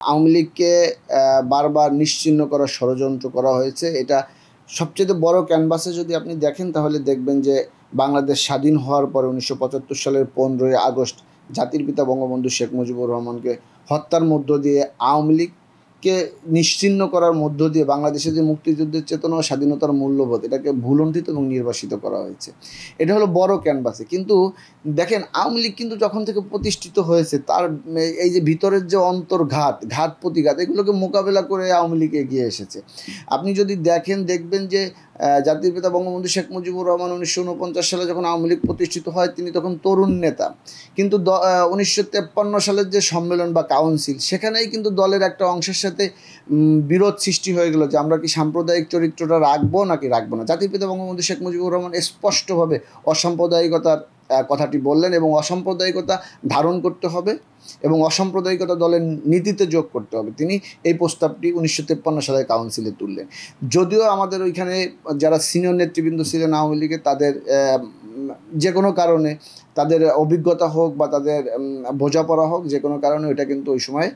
আওয়ামী লীগকে বারবার নিশ্চিহ্ন করার ষড়যন্ত্র করা হয়েছে। এটা সবচেয়ে বড় ক্যানভাসে যদি আপনি দেখেন তাহলে দেখবেন যে বাংলাদেশ স্বাধীন হওয়ার পরে 1975 সালের 15ই আগস্ট জাতির পিতা বঙ্গবন্ধু শেখ মুজিবুর রহমানকে হত্যার মধ্য দিয়ে আওয়ামী লীগকে নিশ্চিহ্ন করার মধ্য দিয়ে বাংলাদেশে যে মুক্তিযুদ্ধের চেতনা ও স্বাধীনতার মূল্যবোধ এটাকে ভুলণ্ঠিত এবং নির্বাসিত করা হয়েছে। এটা হলো বড় ক্যানভাসে। কিন্তু দেখেন আওয়ামী লীগ কিন্তু যখন থেকে প্রতিষ্ঠিত হয়েছে তার এই যে ভিতরের যে অন্তর্ঘাত ঘাত প্রতিঘাত এগুলোকে মোকাবেলা করে আওয়ামী লীগ এগিয়ে এসেছে। আপনি যদি দেখবেন যে জাতির পিতা বঙ্গবন্ধু শেখ মুজিবুর রহমান 1949 সালে যখন আওয়ামী লীগ প্রতিষ্ঠিত হয় তিনি তখন তরুণ নেতা, কিন্তু 1953 সালের যে সম্মেলন বা কাউন্সিল সেখানেই কিন্তু দলের একটা অংশের সাথে বিরোধ সৃষ্টি হয়ে গেল যে আমরা কি সাম্প্রদায়িক চরিত্রটা রাখবো নাকি রাখবো না। জাতির পিতা বঙ্গবন্ধু শেখ মুজিবুর রহমান স্পষ্টভাবে অসাম্প্রদায়িকতার কথাটি বললেন এবং অসাম্প্রদায়িকতা ধারণ করতে হবে এবং অসাম্প্রদায়িকতা দলের নীতিতে যোগ করতে হবে। তিনি এই প্রস্তাবটি 1953 সালের কাউন্সিলে তুললেন। যদিও আমাদের ওইখানে যারা সিনিয়র নেতৃবৃন্দ ছিলেন আওয়ামী লীগের তাদের যে কোনো কারণে তাদের অভিজ্ঞতা হোক বা তাদের বোঝাপড়া হোক যে কোনো কারণে ওইটা কিন্তু ওই সময়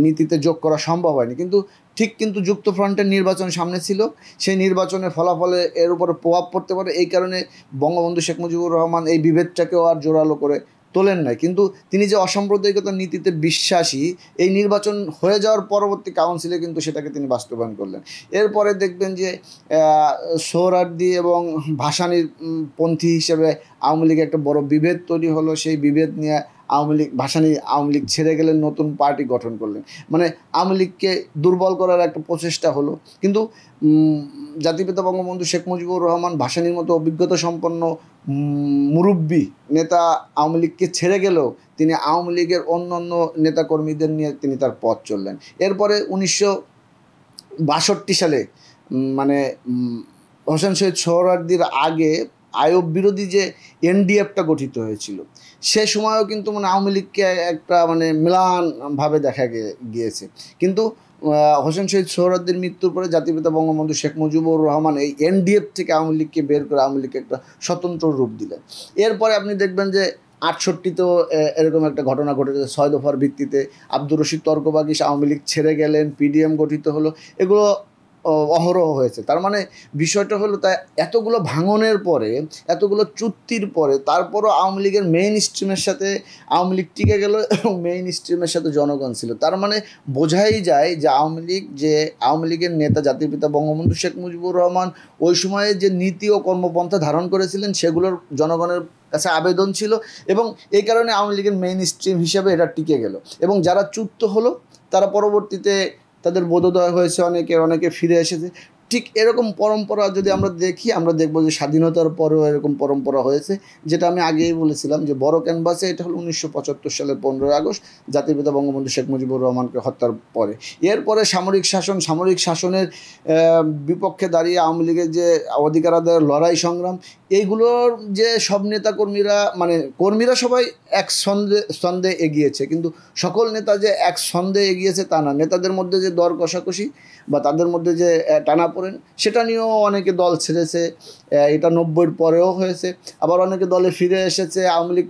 নীতিতে যোগ করা সম্ভব হয়নি। কিন্তু যুক্তফ্রন্টের নির্বাচন সামনে ছিল, সেই নির্বাচনের ফলাফলে এর উপরে প্রভাব পড়তে পারে এই কারণে বঙ্গবন্ধু শেখ মুজিবুর রহমান এই বিভেদটাকেও আর জোরালো করে তোলেন নাই। কিন্তু তিনি যে অসাম্প্রদায়িকতার নীতিতে বিশ্বাসী এই নির্বাচন হয়ে যাওয়ার পরবর্তী কাউন্সিলে কিন্তু সেটাকে তিনি বাস্তবায়ন করলেন। এরপরে দেখবেন যে সোহরাওয়ার্দী এবং ভাসানীর পন্থী হিসেবে আওয়ামী লীগে একটা বড় বিভেদ তৈরি হলো। সেই বিভেদ নিয়ে ভাসানী আওয়ামী লীগ ছেড়ে গেলেন, নতুন পার্টি গঠন করলেন। মানে আওয়ামী লীগকে দুর্বল করার একটা প্রচেষ্টা হলো। কিন্তু জাতিপিতা বঙ্গবন্ধু শেখ মুজিবুর রহমান ভাসানীর মতো অভিজ্ঞতা সম্পন্ন মুরব্বী নেতা আওয়ামী লীগকে ছেড়ে গেলেও তিনি আওয়ামী লীগের অন্যান্য নেতাকর্মীদের নিয়ে তিনি তার পথ চললেন। এরপরে 1962 সালে মানে হোসেন শহীদ সোহরাওয়ার্দীর আগে আইয়ুব বিরোধী যে এনডিএফটা গঠিত হয়েছিল সে সময়ও কিন্তু আওয়ামী লীগকে একটা ম্লানভাবে দেখা গিয়েছে। কিন্তু হোসেন শহীদ সোহরাওয়ার্দীর মৃত্যুর পরে জাতিপিতা বঙ্গবন্ধু শেখ মুজিবুর রহমান এই এনডিএফ থেকে আওয়ামী লীগকে বের করে আওয়ামী লীগকে একটা স্বতন্ত্র রূপ দিলেন। এরপরে আপনি দেখবেন যে 68তেও এরকম একটা ঘটনা ঘটেছে। 6 দফার ভিত্তিতে আব্দুর রশিদ তর্কবাগীশ আওয়ামী লীগ ছেড়ে গেলেন, পিডিএম গঠিত হলো, এগুলো অহরহ হয়েছে। তার মানে বিষয়টা হলো তাই এতগুলো ভাঙনের পরে এতগুলো চুক্তির পরে তারপরও আওয়ামী লীগের মেইন স্ট্রিমের সাথে আওয়ামী লীগ টিকে গেল এবং মেইন স্ট্রিমের সাথে জনগণ ছিল। তার মানে বোঝাই যায় যে আওয়ামী লীগের নেতা জাতির পিতা বঙ্গবন্ধু শেখ মুজিবুর রহমান ওই সময়ে যে নীতি ও কর্মপন্থা ধারণ করেছিলেন সেগুলোর জনগণের কাছে আবেদন ছিল এবং এই কারণে আওয়ামী লীগের মেইন স্ট্রিম হিসাবে এটা টিকে গেল। এবং যারা চ্যুত হলো তারা পরবর্তীতে তাদের বোধোদয় হয়েছে, অনেকে ফিরে এসেছে। ঠিক এরকম পরম্পরা যদি আমরা দেখি আমরা দেখব যে স্বাধীনতার পরেও এরকম পরম্পরা হয়েছে, যেটা আমি আগেই বলেছিলাম যে বড় ক্যানভাসে এটা হলো 1975 সালের 15ই আগস্ট জাতির পিতা বঙ্গবন্ধু শেখ মুজিবুর রহমানকে হত্যার পরে। এরপরে সামরিক শাসনের বিপক্ষে দাঁড়িয়ে আওয়ামী লীগের যে অধিকার আদায়ের লড়াই সংগ্রাম এইগুলোর যে সব কর্মীরা সবাই এক ছন্দে এগিয়েছে, কিন্তু সকল নেতা যে এক ছন্দে এগিয়েছে তা না। নেতাদের মধ্যে যে দর কষাকষি বা তাদের মধ্যে যে টানাপোড়েন সেটা নিয়েও অনেকে দল ছেড়েছে। এটা 90-এর পরেও হয়েছে। আবার অনেকে দলে ফিরে এসেছে। আওয়ামী লীগ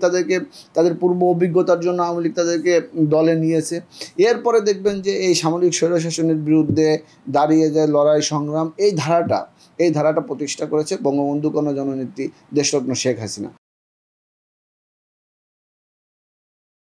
তাদের পূর্ব অভিজ্ঞতার জন্য আওয়ামী লীগ তাদেরকে দলে নিয়েছে। এরপরে দেখবেন যে এই সামরিক স্বৈরশাসনের বিরুদ্ধে দাঁড়িয়ে যায় লড়াই সংগ্রাম এই ধারাটা প্রতিষ্ঠা করেছে বঙ্গবন্ধু কন্যা জননেত্রী দেশরত্ন শেখ হাসিনা।